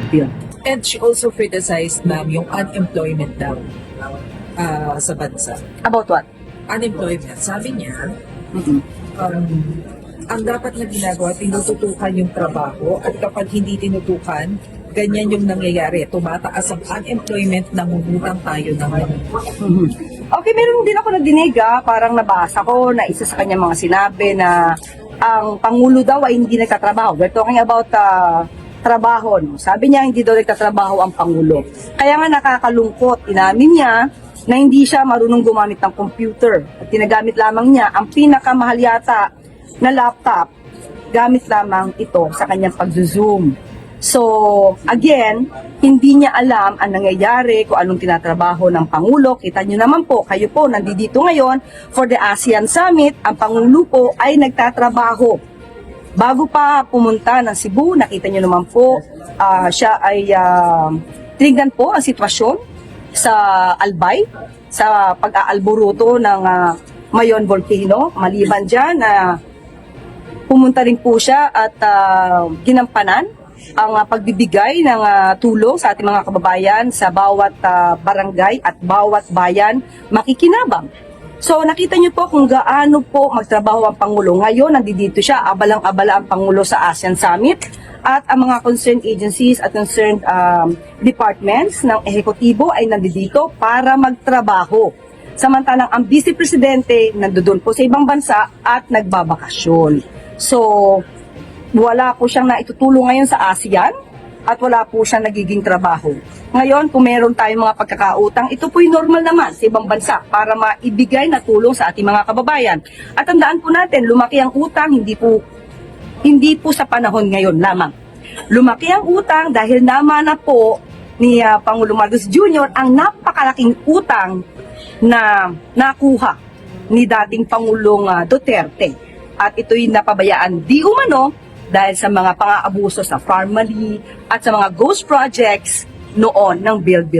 Build. And she also criticized, ma'am, yung unemployment daw sa bansa. About what? Unemployment. Sabi niya, Mm-mm. ang dapat na ginagawa, tinututukan yung trabaho at kapag hindi tinutukan, ganyan yung nangyayari. Tumataas ang unemployment, nangungutang tayo naman. Mhm. Okay, meron din ako nadinig, parang nabasa ko na isa sa kanyang mga sinabi na ang Pangulo daw ay hindi nagtatrabaho. We're talking about trabaho. No? Sabi niya hindi daw nagtatrabaho ang Pangulo. Kaya nga nakakalungkot, inamin niya na hindi siya marunong gumamit ng computer. At tinagamit lamang niya ang pinakamahal yata na laptop, gamit lamang ito sa kanyang pag-zoom. So, again, hindi niya alam ang nangyayari, kung anong tinatrabaho ng Pangulo. Kita niyo naman po, kayo po nandito ngayon for the ASEAN Summit, ang Pangulo po ay nagtatrabaho. Bago pa pumunta ng Cebu, nakita niyo naman po, siya ay tinignan po ang sitwasyon sa Albay, sa pag-aalboruto ng Mayon Volcano. Maliban dyan, pumunta rin po siya at ginampanan ang pagbibigay ng tulong sa ating mga kababayan sa bawat barangay at bawat bayan makikinabang. So nakita niyo po kung gaano po magtrabaho ang Pangulo. Ngayon, nandito siya, abalang-abala ang Pangulo sa ASEAN Summit at ang mga concerned agencies at concerned departments ng ehekutibo ay nandito para magtrabaho. Samantalang ang Vice Presidente nandoon po sa ibang bansa at nagbabakasyon. So, wala po siyang naitutulong ngayon sa ASEAN at wala po siyang nagiging trabaho. Ngayon, kung meron tayong mga pagkakautang, ito po'y normal naman sa ibang bansa para maibigay na tulong sa ating mga kababayan. At tandaan po natin, lumaki ang utang, hindi po sa panahon ngayon lamang. Lumaki ang utang dahil naman na po ni Pangulo Marcos Jr. ang napakalaking utang na nakuha ni dating Pangulong Duterte. At ito'y napabayaan di umano dahil sa mga pang-aabuso sa Farmally at sa mga ghost projects noon ng Build.